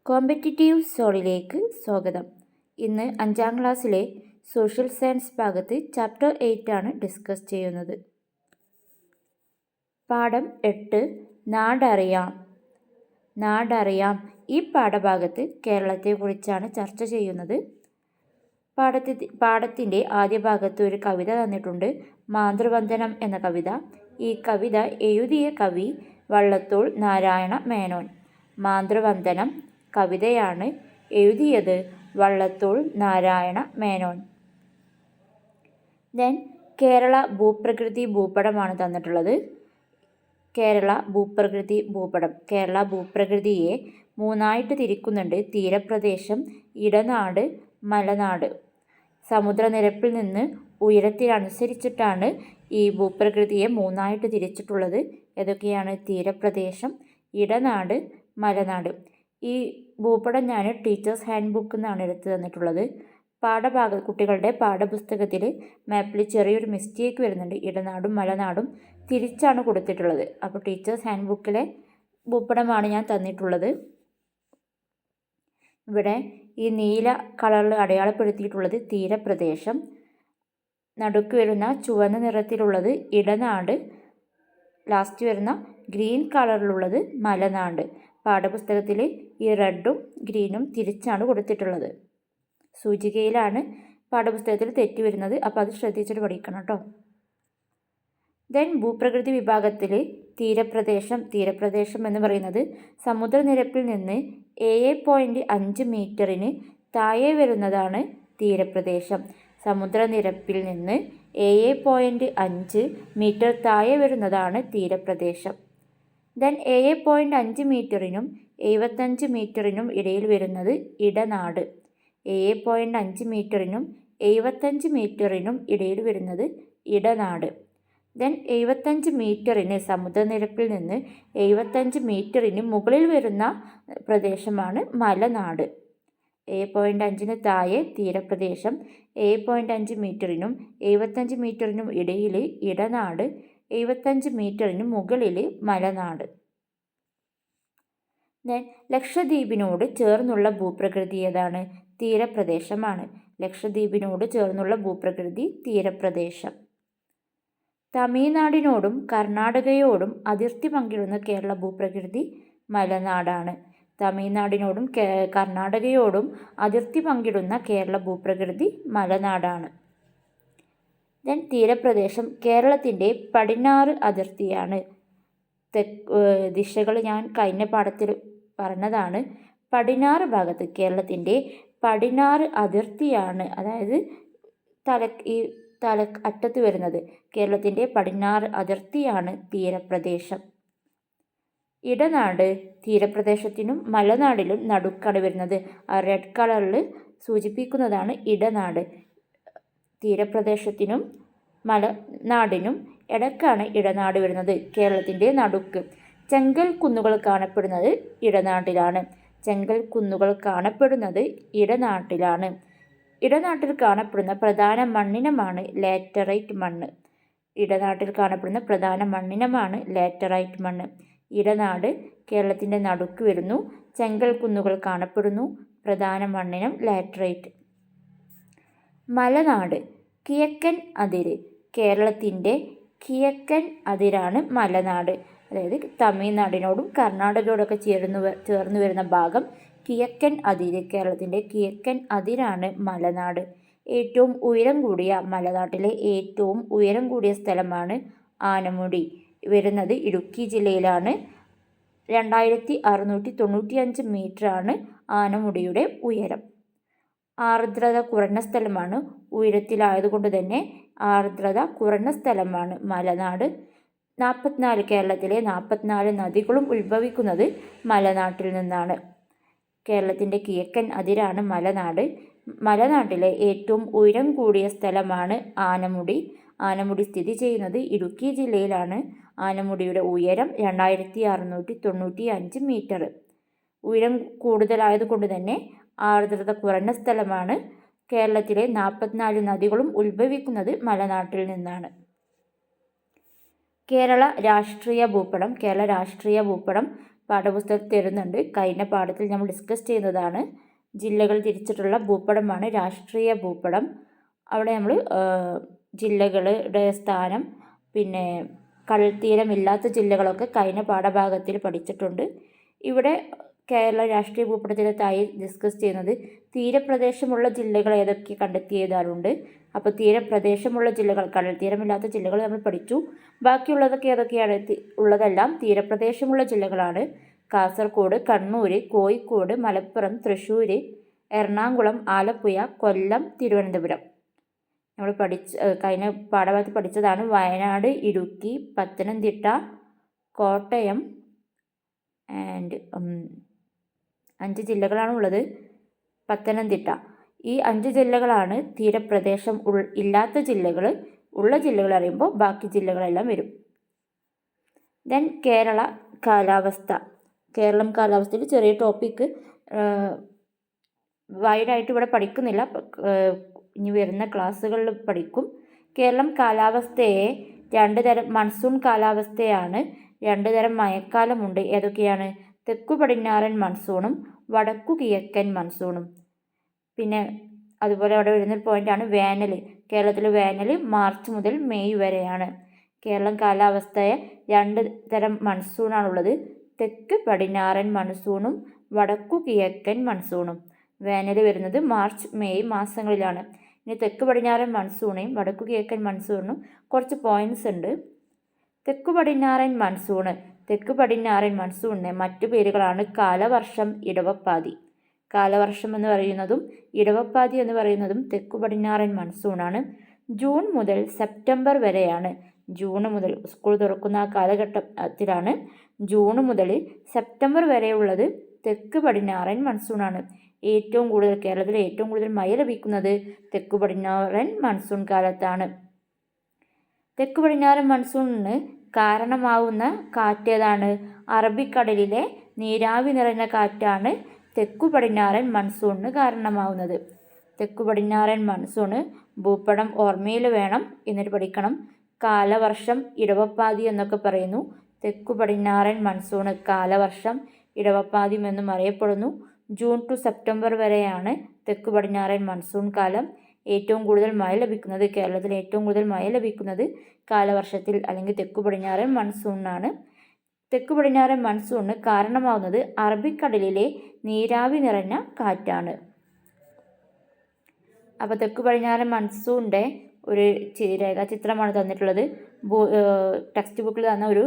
Competitive സോളിലേക്ക് സ്വാഗതം. ഇന്ന് 5ാം ക്ലാസ്സിലെ സോഷ്യൽ സയൻസ് ഭാഗത്ത് ചാപ്റ്റർ 8 ആണ് ഡിസ്കസ് ചെയ്യുന്നത്. പാഠം 8 നാടറിയാം. ഈ പാഠഭാഗത്ത് കേരളത്തെക്കുറിച്ചാണ് ചർച്ച ചെയ്യുന്നത്. പാഠത്തിൻ്റെ ആദ്യ ഭാഗത്ത് ഒരു കവിത തന്നിട്ടുണ്ട്, മാതൃവന്ദനം എന്ന കവിത. ഈ കവിത എഴുതിയ കവി വള്ളത്തോൾ നാരായണ മേനോൻ. മാതൃവന്ദനം കവിതയാണ്, എഴുതിയത് വള്ളത്തോൾ നാരായണ മേനോൻ. ദെൻ കേരള ഭൂപ്രകൃതി ഭൂപടമാണ് തന്നിട്ടുള്ളത്. കേരള ഭൂപ്രകൃതി ഭൂപടം. കേരള ഭൂപ്രകൃതിയെ 3ആയിട്ട് തിരിക്കുന്നുണ്ട്: തീരപ്രദേശം, ഇടനാട്, മലനാട്. സമുദ്രനിരപ്പിൽ നിന്ന് ഉയരത്തിനനുസരിച്ചിട്ടാണ് ഈ ഭൂപ്രകൃതിയെ 3ആയിട്ട് തിരിച്ചിട്ടുള്ളത്. ഏതൊക്കെയാണ്? തീരപ്രദേശം, ഇടനാട്, മലനാട്. ഈ ഭൂപടം ഞാൻ ടീച്ചേഴ്സ് ഹാൻഡ് ബുക്ക് എന്നാണ് എടുത്തു തന്നിട്ടുള്ളത്. കുട്ടികളുടെ പാഠപുസ്തകത്തിൽ മാപ്പിൽ ചെറിയൊരു മിസ്റ്റേക്ക് വരുന്നുണ്ട്. ഇടനാടും മലനാടും തിരിച്ചാണ് കൊടുത്തിട്ടുള്ളത്. അപ്പോൾ ടീച്ചേഴ്സ് ഹാൻഡ് ബുക്കിലെ ഭൂപടമാണ് ഞാൻ തന്നിട്ടുള്ളത്. ഇവിടെ ഈ നീല കളറിൽ അടയാളപ്പെടുത്തിയിട്ടുള്ളത് തീരപ്രദേശം, നടുക്ക് വരുന്ന ചുവന്ന നിറത്തിലുള്ളത് ഇടനാട്, ലാസ്റ്റ് വരുന്ന ഗ്രീൻ കളറിലുള്ളത് മലനാട്. പാഠപുസ്തകത്തിൽ ഈ റെഡും ഗ്രീനും തിരിച്ചാണ് കൊടുത്തിട്ടുള്ളത്. സൂചികയിലാണ് പാഠപുസ്തകത്തിൽ തെറ്റ് വരുന്നത്, അപ്പോൾ അത് ശ്രദ്ധിച്ചിട്ട് പഠിക്കണം കേട്ടോ. ദെൻ ഭൂപ്രകൃതി വിഭാഗത്തിൽ തീരപ്രദേശം എന്ന് പറയുന്നത് സമുദ്രനിരപ്പിൽ നിന്ന് 7.5 മീറ്ററിന് താഴെ വരുന്നതാണ് തീരപ്രദേശം. സമുദ്രനിരപ്പിൽ നിന്ന് 7.5 മീറ്റർ താഴെ വരുന്നതാണ് തീരപ്രദേശം. ദെൻ 7.5 മീറ്ററിനും 75 മീറ്ററിനും ഇടയിൽ വരുന്നത് ഇടനാട്. 7.5 മീറ്ററിനും 75 മീറ്ററിനും ഇടയിൽ വരുന്നത് ഇടനാട്. ദെൻ 75 മീറ്ററിന് സമുദ്രനിരപ്പിൽ നിന്ന് 75 മീറ്ററിന് മുകളിൽ വരുന്ന പ്രദേശമാണ് മലനാട്. 7.5 താഴെ തീരപ്രദേശം, 7.5 മീറ്ററിനും 75 മീറ്ററിനും ഇടയിൽ ഇടനാട്, 75 മീറ്ററിന് മുകളിൽ മലനാട്. ലക്ഷദ്വീപിനോട് ചേർന്നുള്ള ഭൂപ്രകൃതി ഏതാണ്? തീരപ്രദേശമാണ്. ലക്ഷദ്വീപിനോട് ചേർന്നുള്ള ഭൂപ്രകൃതി തീരപ്രദേശം. തമിഴ്നാടിനോടും കർണാടകയോടും അതിർത്തി പങ്കിടുന്ന കേരള ഭൂപ്രകൃതി മലനാടാണ്. തമിഴ്നാടിനോടും കർണാടകയോടും അതിർത്തി പങ്കിടുന്ന കേരള ഭൂപ്രകൃതി മലനാടാണ്. ദെൻ തീരപ്രദേശം കേരളത്തിൻ്റെ പടിഞ്ഞാറ് അതിർത്തിയാണ്. ദിശകൾ ഞാൻ കഴിഞ്ഞ പാഠത്തിൽ പറഞ്ഞതാണ്. പടിഞ്ഞാറ് ഭാഗത്ത് കേരളത്തിൻ്റെ പടിഞ്ഞാറ് അതിർത്തിയാണ്, അതായത് അറ്റത്ത് വരുന്നത് കേരളത്തിൻ്റെ പടിഞ്ഞാറ് അതിർത്തിയാണ് തീരപ്രദേശം. ഇടനാട് തീരപ്രദേശത്തിനും മലനാടിലും നടുക്കാണ് വരുന്നത്. ആ റെഡ് കളറിൽ സൂചിപ്പിക്കുന്നതാണ് ഇടനാട്. തീരപ്രദേശത്തിനും മലനാടിനും ഇടക്കാണ് ഇടനാട് വരുന്നത്, കേരളത്തിൻ്റെ നടുക്ക്. ചെങ്കൽ കുന്നുകൾ കാണപ്പെടുന്നത് ഇടനാട്ടിലാണ്. ചെങ്കൽ കുന്നുകൾ കാണപ്പെടുന്നത് ഇടനാട്ടിലാണ്. ഇടനാട്ടിൽ കാണപ്പെടുന്ന പ്രധാന മണ്ണിനമാണ് ലാറ്ററൈറ്റ് മണ്ണ്. ഇടനാട്ടിൽ കാണപ്പെടുന്ന പ്രധാന മണ്ണിനമാണ് ലാറ്ററൈറ്റ് മണ്ണ്. ഇടനാട് കേരളത്തിൻ്റെ നടുക്ക് വരുന്നു. ചെങ്കൽ കുന്നുകൾ കാണപ്പെടുന്നു. പ്രധാന മണ്ണിനം ലാറ്ററൈറ്റ്. മലനാട് കിഴക്കൻ അതിര്. കേരളത്തിൻ്റെ കിഴക്കൻ അതിരാണ് മലനാട്. അതായത് തമിഴ്നാടിനോടും കർണാടകയോടൊക്കെ ചേർന്ന് വരുന്ന ഭാഗം കിഴക്കൻ അതിര്. കേരളത്തിൻ്റെ കിഴക്കൻ അതിരാണ് മലനാട്. ഏറ്റവും ഉയരം കൂടിയ മലനാട്ടിലെ ഏറ്റവും ഉയരം കൂടിയ സ്ഥലമാണ് ആനമുടി. വരുന്നത് ഇടുക്കി ജില്ലയിലാണ്. 2695 മീറ്ററാണ് ആനമുടിയുടെ ഉയരം. ആർദ്രത കുറഞ്ഞ സ്ഥലമാണ്. ഉയരത്തിലായതുകൊണ്ട് തന്നെ ആർദ്രത കുറഞ്ഞ സ്ഥലമാണ് മലനാട്. കേരളത്തിലെ 44 നദികളും ഉത്ഭവിക്കുന്നത് മലനാട്ടിൽ നിന്നാണ്. കേരളത്തിൻ്റെ കിഴക്കൻ അതിരാണ് മലനാട്. മലനാട്ടിലെ ഏറ്റവും ഉയരം കൂടിയ സ്ഥലമാണ് ആനമുടി. ആനമുടി സ്ഥിതി ചെയ്യുന്നത് ഇടുക്കി ജില്ലയിലാണ്. ആനമുടിയുടെ ഉയരം 2695 മീറ്റർ. ഉയരം കൂടുതലായതുകൊണ്ട് തന്നെ ആർദ്രത കുറഞ്ഞ സ്ഥലമാണ്. കേരളത്തിലെ 44 നദികളും ഉത്ഭവിക്കുന്നത് മലനാട്ടിൽ നിന്നാണ്. കേരള രാഷ്ട്രീയ ഭൂപടം പാഠപുസ്തകത്തിൽ തരുന്നുണ്ട്. കഴിഞ്ഞ പാഠത്തിൽ നമ്മൾ ഡിസ്കസ് ചെയ്യുന്നതാണ്. ജില്ലകൾ തിരിച്ചിട്ടുള്ള ഭൂപടമാണ് രാഷ്ട്രീയ ഭൂപടം. അവിടെ നമ്മൾ ജില്ലകളുടെ സ്ഥാനം, പിന്നെ കടൽത്തീരമില്ലാത്ത ജില്ലകളൊക്കെ കഴിഞ്ഞ പാഠഭാഗത്തിൽ പഠിച്ചിട്ടുണ്ട്. ഇവിടെ കേരള രാഷ്ട്രീയ ഭൂപടത്തിലെ തായി ഡിസ്കസ് ചെയ്യുന്നത് തീരപ്രദേശമുള്ള ജില്ലകൾ ഏതൊക്കെ കണ്ടെത്തി എഴുതാറുണ്ട്. അപ്പോൾ തീരപ്രദേശമുള്ള ജില്ലകൾ, കടൽത്തീരമില്ലാത്ത ജില്ലകൾ നമ്മൾ പഠിച്ചു. ബാക്കിയുള്ളതൊക്കെ ഏതൊക്കെയാണ്? ഉള്ളതെല്ലാം തീരപ്രദേശമുള്ള ജില്ലകളാണ്. കാസർഗോഡ്, കണ്ണൂർ, കോഴിക്കോട്, മലപ്പുറം, തൃശ്ശൂർ, എറണാകുളം, ആലപ്പുഴ, കൊല്ലം, തിരുവനന്തപുരം. നമ്മൾ കഴിഞ്ഞ പാഠഭാഗത്ത് പഠിച്ചതാണ്. വയനാട്, ഇടുക്കി, പത്തനംതിട്ട, കോട്ടയം ആൻഡ് 5 ജില്ലകളാണ് ഉള്ളത്. പത്തനംതിട്ട. ഈ 5 ജില്ലകളാണ് തീരപ്രദേശം ഇല്ലാത്ത ജില്ലകൾ. ഉള്ള ജില്ലകൾ അറിയുമ്പോൾ ബാക്കി ജില്ലകളെല്ലാം വരും. ദെൻ കേരള കാലാവസ്ഥ. കേരളം കാലാവസ്ഥയിൽ ചെറിയ ടോപ്പിക്ക് വൈഡായിട്ട് ഇവിടെ പഠിക്കുന്നില്ല, ഇനി വരുന്ന ക്ലാസ്സുകളിൽ പഠിക്കും. കേരളം കാലാവസ്ഥയെ 2 തരം മൺസൂൺ കാലാവസ്ഥയാണ്. 2 തരം മഴക്കാലമുണ്ട്. ഏതൊക്കെയാണ്? തെക്കു പടിഞ്ഞാറൻ മൺസൂണും വടക്കു കിഴക്കൻ മൺസൂണും. പിന്നെ അതുപോലെ അവിടെ വരുന്നൊരു പോയിൻ്റാണ് വേനൽ. കേരളത്തിൽ വേനൽ മാർച്ച് മുതൽ മെയ് വരെയാണ്. കേരളം കാലാവസ്ഥയെ 2 തരം മൺസൂണാണുള്ളത്. തെക്ക് പടിഞ്ഞാറൻ മൺസൂണും വടക്കു കിഴക്കൻ മൺസൂണും. വേനൽ വരുന്നത് മാർച്ച് മെയ് മാസങ്ങളിലാണ്. ഇനി തെക്ക് പടിഞ്ഞാറൻ മൺസൂണയും വടക്കു കിഴക്കൻ മൺസൂണിനും കുറച്ച് പോയിൻറ്റ്സ് ഉണ്ട്. തെക്കു പടിഞ്ഞാറൻ മൺസൂണിന് മറ്റു പേരുകളാണ് കാലവർഷം, ഇടവപ്പാതി. കാലവർഷം എന്ന് പറയുന്നതും ഇടവപ്പാതി എന്ന് പറയുന്നതും തെക്കു പടിഞ്ഞാറൻ മൺസൂണാണ്. ജൂൺ മുതൽ സെപ്റ്റംബർ വരെയാണ്. ജൂൺ മുതൽ സ്കൂൾ തുറക്കുന്ന ആ കാലഘട്ടത്തിലാണ്. ജൂൺ മുതൽ സെപ്റ്റംബർ വരെയുള്ളത് തെക്ക് പടിഞ്ഞാറൻ മൺസൂണാണ്. കേരളത്തിൽ ഏറ്റവും കൂടുതൽ മഴ ലഭിക്കുന്നത് തെക്കു പടിഞ്ഞാറൻ മൺസൂൺ കാലത്താണ്. തെക്കു പടിഞ്ഞാറൻ മൺസൂണിന് കാരണമാവുന്ന കാറ്റേതാണ്? അറബിക്കടലിലെ നീരാവി നിറഞ്ഞ കാറ്റാണ് തെക്കു പടിഞ്ഞാറൻ മൺസൂണിന് കാരണമാവുന്നത്. തെക്കു പടിഞ്ഞാറൻ മൺസൂണ് ഭൂപടം ഓർമ്മയിൽ വേണം, എന്നിട്ട് പഠിക്കണം. കാലവർഷം, ഇടവപ്പാതി എന്നൊക്കെ പറയുന്നു. തെക്കു പടിഞ്ഞാറൻ മൺസൂണ് കാലവർഷം, ഇടവപ്പാതി എന്നും അറിയപ്പെടുന്നു. ജൂൺ ടു സെപ്റ്റംബർ വരെയാണ് തെക്കു പടിഞ്ഞാറൻ മൺസൂൺ കാലം. ഏറ്റവും കൂടുതൽ മഴ ലഭിക്കുന്നത്, കേരളത്തിൽ ഏറ്റവും കൂടുതൽ മഴ ലഭിക്കുന്നത് കാലവർഷത്തിൽ അല്ലെങ്കിൽ തെക്കു പടിഞ്ഞാറൻ മൺസൂണിനാണ്. തെക്കു പടിഞ്ഞാറൻ മൺസൂണിന് കാരണമാവുന്നത് അറബിക്കടലിലെ നീരാവി നിറഞ്ഞ കാറ്റാണ്. അപ്പോൾ തെക്കു പടിഞ്ഞാറൻ മൺസൂണിൻ്റെ ഒരു രേഖാചിത്രമാണ് തന്നിട്ടുള്ളത്. ടെക്സ്റ്റ് ബുക്കിൽ തന്ന ഒരു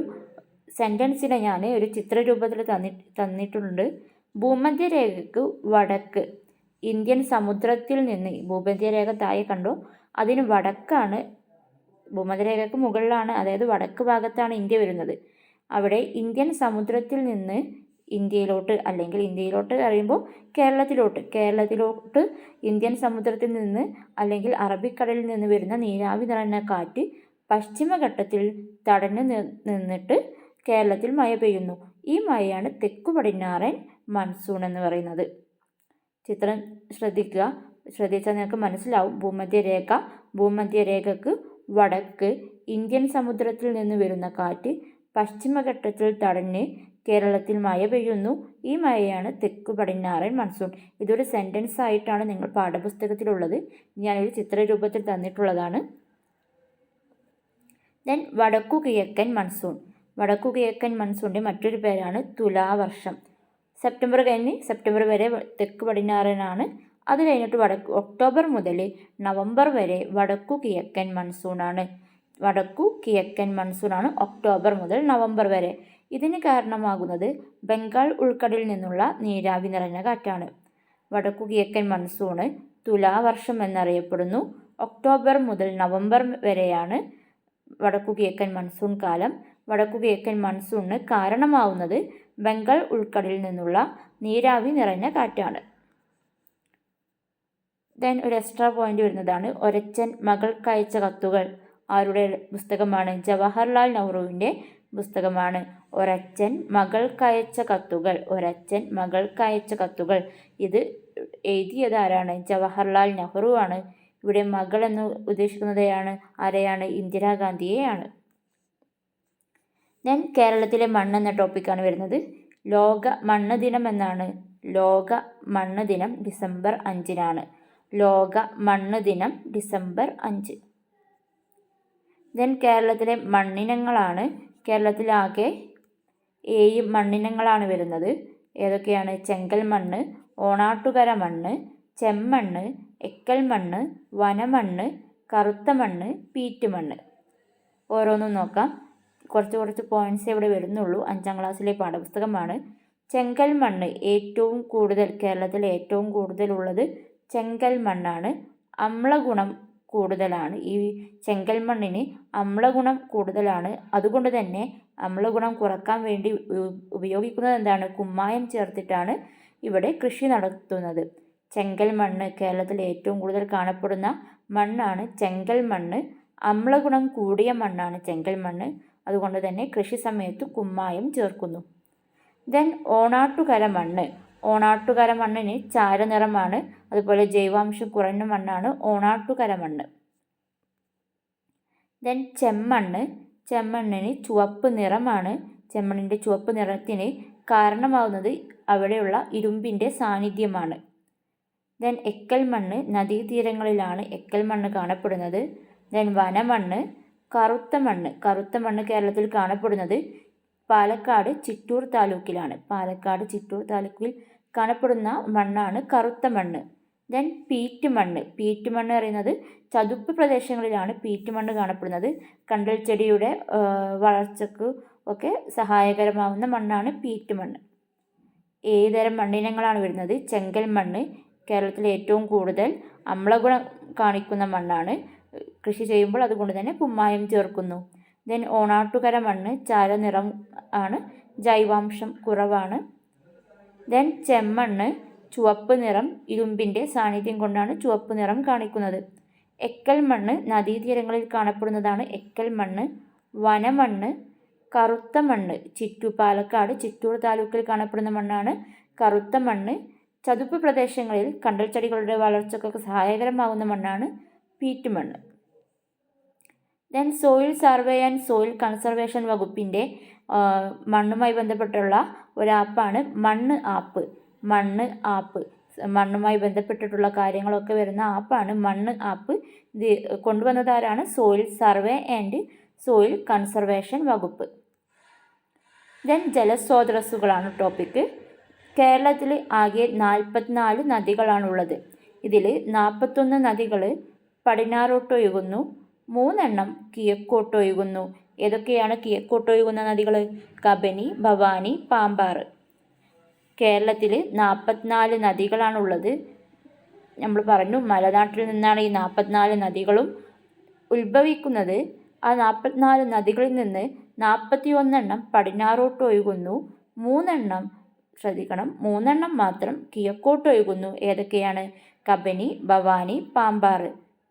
സെൻറ്റൻസിനെ ഞാൻ ഒരു ചിത്രരൂപത്തിൽ തന്നിട്ടുണ്ട്. ഭൂമധ്യരേഖയ്ക്ക് വടക്ക് ഇന്ത്യൻ സമുദ്രത്തിൽ നിന്ന്, ഭൂമധ്യരേഖ താഴെ കണ്ടോ, അതിന് വടക്കാണ്, ഭൂമധ്യരേഖയ്ക്ക് മുകളിലാണ്, അതായത് വടക്ക് ഭാഗത്താണ് ഇന്ത്യ വരുന്നത്. അവിടെ ഇന്ത്യൻ സമുദ്രത്തിൽ നിന്ന് ഇന്ത്യയിലോട്ട്, അല്ലെങ്കിൽ ഇന്ത്യയിലോട്ട് അറിയുമ്പോൾ കേരളത്തിലോട്ട് ഇന്ത്യൻ സമുദ്രത്തിൽ നിന്ന് അല്ലെങ്കിൽ അറബിക്കടലിൽ നിന്ന് വരുന്ന നീരാവി നിറഞ്ഞ കാറ്റ് പശ്ചിമഘട്ടത്തിൽ തടഞ്ഞു നിന്നിട്ട് കേരളത്തിൽ മഴ പെയ്യുന്നു. ഈ മഴയാണ് തെക്കു പടിഞ്ഞാറൻ മൺസൂൺ എന്ന് പറയുന്നത്. ചിത്രം ശ്രദ്ധിച്ചാൽ നിങ്ങൾക്ക് മനസ്സിലാവും. ഭൂമധ്യരേഖക്ക് വടക്ക് ഇന്ത്യൻ സമുദ്രത്തിൽ നിന്ന് വരുന്ന കാറ്റ് പശ്ചിമഘട്ടത്തിൽ തടഞ്ഞ് കേരളത്തിൽ മഴ പെയ്യുന്നു. ഈ മഴയാണ് തെക്കു പടിഞ്ഞാറൻ മൺസൂൺ. ഇതൊരു സെൻറ്റൻസ് ആയിട്ടാണ് നിങ്ങൾ പാഠപുസ്തകത്തിലുള്ളത്. ഞാനൊരു ചിത്രരൂപത്തിൽ തന്നിട്ടുള്ളതാണ്. ദെൻ വടക്കു കിഴക്കൻ മൺസൂൺ. വടക്കു കിഴക്കൻ മൺസൂണിൻ്റെ മറ്റൊരു പേരാണ് തുലാവർഷം. സെപ്റ്റംബർ വരെ തെക്ക് പടിഞ്ഞാറനാണ്. അത് കഴിഞ്ഞിട്ട് ഒക്ടോബർ മുതൽ നവംബർ വരെ വടക്കു കിഴക്കൻ മൺസൂണാണ്. ഒക്ടോബർ മുതൽ നവംബർ വരെ. ഇതിന് കാരണമാകുന്നത് ബംഗാൾ ഉൾക്കടലിൽ നിന്നുള്ള നീരാവി നിറഞ്ഞ കാറ്റാണ്. വടക്കു കിഴക്കൻ മൺസൂണ് തുലാവർഷം എന്നറിയപ്പെടുന്നു. ഒക്ടോബർ മുതൽ നവംബർ വരെയാണ് വടക്കു കിഴക്കൻ മൺസൂൺ കാലം. വടക്കു കിഴക്കൻ മൺസൂണിന് കാരണമാവുന്നത് ബംഗാൾ ഉൾക്കടലിൽ നിന്നുള്ള നീരാവി നിറഞ്ഞ കാറ്റാണ്. ദെൻ ഒരു എക്സ്ട്രാ പോയിന്റ് വരുന്നതാണ് ഒരച്ചൻ മകൾക്കയച്ച കത്തുകൾ. ആരുടെ പുസ്തകമാണ്? ജവഹർലാൽ നെഹ്റുവിൻ്റെ പുസ്തകമാണ്. ഒരച്ചൻ മകൾക്കയച്ച കത്തുകൾ. ഇത് എഴുതിയത് ആരാണ്? ജവഹർലാൽ നെഹ്റു ആണ്. ഇവിടെ മകൾ എന്ന് ഉദ്ദേശിക്കുന്നത് ആരെയാണ്? ഇന്ദിരാഗാന്ധിയെയാണ്. ദെൻ കേരളത്തിലെ മണ്ണ് എന്ന ടോപ്പിക്കാണ് വരുന്നത്. ലോക മണ്ണ് ദിനം എന്നാണ്. ലോക മണ്ണ് ദിനം ഡിസംബർ 5-നാണ്. ലോക മണ്ണ് ദിനം ഡിസംബർ 5. ദെൻ കേരളത്തിലെ മണ്ണിനങ്ങളാണ്. കേരളത്തിലാകെ 7 മണ്ണിനങ്ങളാണ് വരുന്നത്. ഏതൊക്കെയാണ്? ചെങ്കൽ മണ്ണ്, ഓണാട്ടുകര മണ്ണ്, ചെമ്മണ്ണ്, എക്കൽ മണ്ണ്, വനമണ്ണ്, കറുത്ത മണ്ണ്, പീറ്റ് മണ്ണ്. ഓരോന്നും നോക്കാം. കുറച്ച് പോയിന്റ്സ് ഇവിടെ വരുന്നുള്ളൂ. 5ാം ക്ലാസ്സിലെ പാഠപുസ്തകമാണ്. ചെങ്കൽ മണ്ണ് ഏറ്റവും കൂടുതൽ കേരളത്തിൽ ഏറ്റവും കൂടുതലുള്ളത് ചെങ്കൽ മണ്ണാണ്. അമ്ലഗുണം കൂടുതലാണ്. ഈ ചെങ്കൽ മണ്ണിന് അമ്ലഗുണം കൂടുതലാണ്. അതുകൊണ്ട് തന്നെ അമ്ലഗുണം കുറക്കാൻ വേണ്ടി ഉപയോഗിക്കുന്നത് എന്താണ്? കുമ്മായം ചേർത്തിട്ടാണ് ഇവിടെ കൃഷി നടത്തുന്നത്. ചെങ്കൽ മണ്ണ് കേരളത്തിൽ ഏറ്റവും കൂടുതൽ കാണപ്പെടുന്ന മണ്ണാണ് ചെങ്കൽ മണ്ണ്. അമ്ലഗുണം കൂടിയ മണ്ണാണ് ചെങ്കൽ മണ്ണ്. അതുകൊണ്ട് തന്നെ കൃഷി സമയത്ത് കുമ്മായം ചേർക്കുന്നു. ദെൻ ഓണാട്ടുകര മണ്ണ്. ഓണാട്ടുകര മണ്ണിന് ചാരനിറമാണ്. അതുപോലെ ജൈവാംശം കുറഞ്ഞ മണ്ണാണ് ഓണാട്ടുകര മണ്ണ്. ദെൻ ചെമ്മണ്ണ്. ചെമ്മണ്ണിന് ചുവപ്പ് നിറമാണ്. ചെമ്മണ്ണിൻ്റെ ചുവപ്പ് നിറത്തിന് കാരണമാവുന്നത് അവിടെയുള്ള ഇരുമ്പിൻ്റെ സാന്നിധ്യമാണ്. ദെൻ എക്കൽ മണ്ണ്. നദീതീരങ്ങളിലാണ് എക്കൽ മണ്ണ് കാണപ്പെടുന്നത്. ദെൻ വനമണ്ണ്. കറുത്ത മണ്ണ്. കറുത്ത മണ്ണ് കേരളത്തിൽ കാണപ്പെടുന്നത് പാലക്കാട് ചിറ്റൂർ താലൂക്കിലാണ്. പാലക്കാട് ചിറ്റൂർ താലൂക്കിൽ കാണപ്പെടുന്ന മണ്ണാണ് കറുത്ത മണ്ണ്. ദെൻ പീറ്റ് മണ്ണ്. പീറ്റ് മണ്ണ് പറയുന്നത് ചതുപ്പ് പ്രദേശങ്ങളിലാണ് പീറ്റ് മണ്ണ് കാണപ്പെടുന്നത്. കണ്ടൽ ചെടിയുടെ വളർച്ചയ്ക്ക് ഒക്കെ സഹായകരമാവുന്ന മണ്ണാണ് പീറ്റ് മണ്ണ്. ഏതുതരം മണ്ണിനങ്ങളാണ് വരുന്നത്? ചെങ്കൽ മണ്ണ് കേരളത്തിൽ ഏറ്റവും കൂടുതൽ അമ്ലഗുണം കാണിക്കുന്ന മണ്ണാണ്. കൃഷി ചെയ്യുമ്പോൾ അതുകൊണ്ട് തന്നെ കുമ്മായം ചേർക്കുന്നു. ദെൻ ഓണാട്ടുകര മണ്ണ് ചാരനിറം ആണ്. ജൈവാംശം കുറവാണ്. ദെൻ ചെമ്മണ്ണ് ചുവപ്പ് നിറം. ഇരുമ്പിൻ്റെ സാന്നിധ്യം കൊണ്ടാണ് ചുവപ്പ് നിറം കാണിക്കുന്നത്. എക്കൽ മണ്ണ് നദീതീരങ്ങളിൽ കാണപ്പെടുന്നതാണ് എക്കൽ മണ്ണ്. വനമണ്ണ്. കറുത്ത മണ്ണ് പാലക്കാട് ചിറ്റൂർ താലൂക്കിൽ കാണപ്പെടുന്ന മണ്ണാണ് കറുത്ത മണ്ണ്. ചതുപ്പ് പ്രദേശങ്ങളിൽ കണ്ടൽ ചെടികളുടെ വളർച്ചയ്ക്കൊക്കെ സഹായകരമാകുന്ന മണ്ണാണ് പീറ്റ് മണ്ണ്. Then soil survey and soil conservation വകുപ്പിൻ്റെ മണ്ണുമായി ബന്ധപ്പെട്ടുള്ള ഒരു ആപ്പാണ് മണ്ണ് ആപ്പ്. മണ്ണ് ആപ്പ് മണ്ണുമായി ബന്ധപ്പെട്ടിട്ടുള്ള കാര്യങ്ങളൊക്കെ വരുന്ന ആപ്പാണ് മണ്ണ് ആപ്പ്. ഇത് കൊണ്ടുവന്നതാരാണ്? Soil survey and soil conservation വകുപ്പ്. ദെൻ ജലസ്രോതസ്സുകളാണ് ടോപ്പിക്ക്. കേരളത്തിൽ ആകെ 44 നദികളാണുള്ളത്. ഇതിൽ 41 നദികൾ പടിഞ്ഞാറോട്ടൊഴുകുന്നു, 3 എണ്ണം കിഴക്കോട്ടൊഴുകുന്നു. ഏതൊക്കെയാണ് കിഴക്കോട്ടൊഴുകുന്ന നദികൾ? കബനി, ഭവാനി, പാമ്പാറ്. കേരളത്തിൽ 44 നദികളാണുള്ളത്. നമ്മൾ പറഞ്ഞു മലനാട്ടിൽ നിന്നാണ് ഈ 44 നദികളും ഉത്ഭവിക്കുന്നത്. ആ 44 നദികളിൽ നിന്ന് 41 എണ്ണം പടിഞ്ഞാറോട്ടൊഴുകുന്നു, 3 എണ്ണം ശ്രദ്ധിക്കണം, 3 എണ്ണം മാത്രം കിഴക്കോട്ടൊഴുകുന്നു. ഏതൊക്കെയാണ്? കബനി, ഭവാനി, പാമ്പാറ്.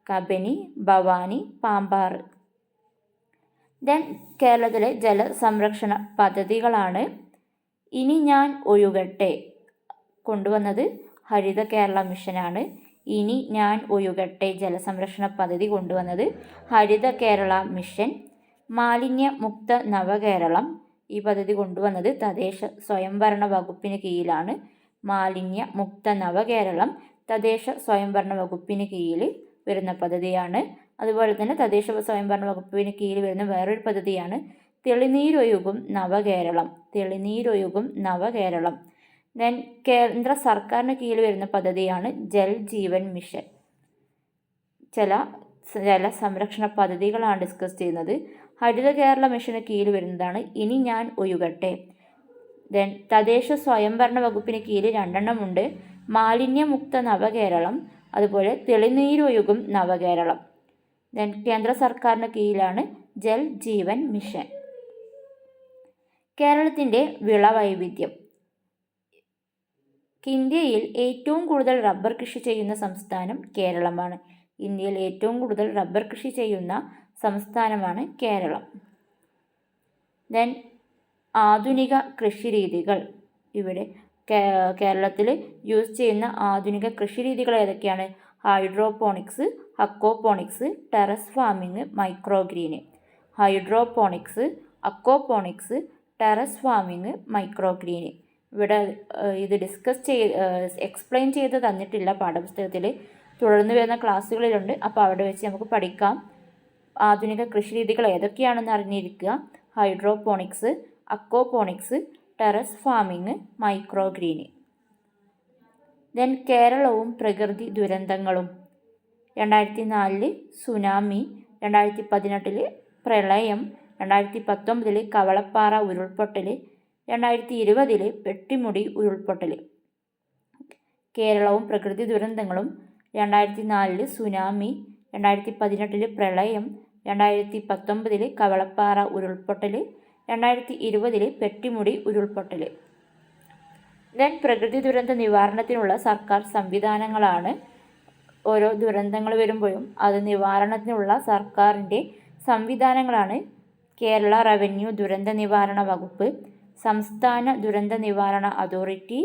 കബനി, ഭവാനി, പാമ്പാറ്. ദെൻ കേരളത്തിലെ ജലസംരക്ഷണ പദ്ധതികളാണ്. ഇനി ഞാൻ ഒഴുകട്ടെ കൊണ്ടുവന്നത് ഹരിത കേരള മിഷനാണ്. ഇനി ഞാൻ ഒഴുകട്ടെ ജലസംരക്ഷണ പദ്ധതി കൊണ്ടുവന്നത് ഹരിത കേരള മിഷൻ. മാലിന്യമുക്ത നവകേരളം ഈ പദ്ധതി കൊണ്ടുവന്നത് തദ്ദേശ സ്വയംഭരണ വകുപ്പിന് കീഴിലാണ്. മാലിന്യമുക്ത നവകേരളം തദ്ദേശ സ്വയംഭരണ വകുപ്പിന് കീഴിൽ വരുന്ന പദ്ധതിയാണ്. അതുപോലെ തന്നെ തദ്ദേശ സ്വയംഭരണ വകുപ്പിന് കീഴിൽ വരുന്ന വേറൊരു പദ്ധതിയാണ് തെളിനീരൊഴുകും നവകേരളം. തെളിനീരൊഴുകും നവകേരളം. ദെൻ കേന്ദ്ര സർക്കാരിന് കീഴിൽ വരുന്ന പദ്ധതിയാണ് ജൽ ജീവൻ മിഷൻ. ചില ജല സംരക്ഷണ പദ്ധതികളാണ് ഡിസ്കസ് ചെയ്യുന്നത്. ഹരിത കേരള മിഷന് കീഴിൽ വരുന്നതാണ് ഇനി ഞാൻ ഒഴുകട്ടെ. ദെൻ തദ്ദേശ സ്വയംഭരണ വകുപ്പിന് കീഴിൽ 2 എണ്ണമുണ്ട്. മാലിന്യമുക്ത നവകേരളം, അതുപോലെ തെളിനീരൊഴുകും നവകേരളം. ദെൻ കേന്ദ്ര സർക്കാരിന് കീഴിലാണ് ജൽ ജീവൻ മിഷൻ. കേരളത്തിൻ്റെ വിളവൈവിധ്യം. ഇന്ത്യയിൽ ഏറ്റവും കൂടുതൽ റബ്ബർ കൃഷി ചെയ്യുന്ന സംസ്ഥാനം കേരളമാണ്. ഇന്ത്യയിൽ ഏറ്റവും കൂടുതൽ റബ്ബർ കൃഷി ചെയ്യുന്ന സംസ്ഥാനമാണ് കേരളം. ദെൻ ആധുനിക കൃഷിരീതികൾ. ഇവിടെ കേരളത്തിൽ യൂസ് ചെയ്യുന്ന ആധുനിക കൃഷിരീതികൾ ഏതൊക്കെയാണ്? Hydroponics, aquaponics, terrace farming, microgreen. Hydroponics, aquaponics, terrace farming, micro green. ഇവിടെ ഇത് എക്സ്പ്ലെയിൻ ചെയ്ത് തന്നിട്ടില്ല പാഠപുസ്തകത്തിൽ, തുടർന്ന് വരുന്ന ക്ലാസ്സുകളിലുണ്ട്. അപ്പോൾ അവിടെ വെച്ച് നമുക്ക് പഠിക്കാം. ആധുനിക കൃഷി രീതികൾ ഏതൊക്കെയാണെന്ന് അറിഞ്ഞിരിക്കുക. Hydroponics, aquaponics, terrace farming, micro green. Then കേരളവും പ്രകൃതി ദുരന്തങ്ങളും. 2004 സുനാമി, 2018 പ്രളയം, 2019 കവളപ്പാറ ഉരുൾപൊട്ടൽ, 2020 പെട്ടിമുടി ഉരുൾപൊട്ടൽ. കേരളവും പ്രകൃതി ദുരന്തങ്ങളും. 2004 സുനാമി, 2018 പ്രളയം, 2019 കവളപ്പാറ ഉരുൾപൊട്ടൽ, 2020 പെട്ടിമുടി ഉരുൾപൊട്ടൽ. ദെൻ പ്രകൃതി ദുരന്ത നിവാരണത്തിനുള്ള സർക്കാർ സംവിധാനങ്ങളാണ്. ഓരോ ദുരന്തങ്ങൾ വരുമ്പോഴും അത് നിവാരണത്തിനുള്ള സർക്കാരിൻ്റെ സംവിധാനങ്ങളാണ്. കേരള റവന്യൂ ദുരന്ത നിവാരണ വകുപ്പ്, സംസ്ഥാന ദുരന്ത നിവാരണ അതോറിറ്റി,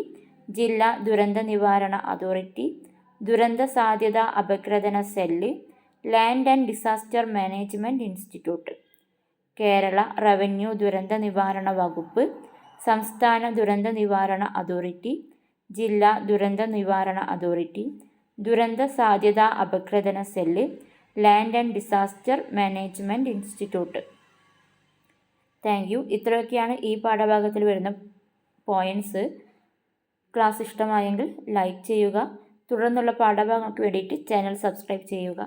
ജില്ലാ ദുരന്ത നിവാരണ അതോറിറ്റി, ദുരന്ത സാധ്യത അപഗ്രഥന cell, land and disaster management institute. Kerala revenue ദുരന്ത നിവാരണ വകുപ്പ്, സംസ്ഥാന ദുരന്ത നിവാരണ അതോറിറ്റി, ജില്ലാ ദുരന്ത നിവാരണ അതോറിറ്റി, ദുരന്ത സാധ്യത അപഗ്രഥന cell, land and disaster management institute. Thank you. ഇത്രയൊക്കെയാണ് ഈ പാഠഭാഗത്തിൽ വരുന്ന പോയിൻറ്റ്സ്. ക്ലാസ് ഇഷ്ടമായെങ്കിൽ ലൈക്ക് ചെയ്യുക. തുടർന്നുള്ള പാഠഭാഗങ്ങൾക്ക് വേണ്ടിയിട്ട് ചാനൽ സബ്സ്ക്രൈബ് ചെയ്യുക.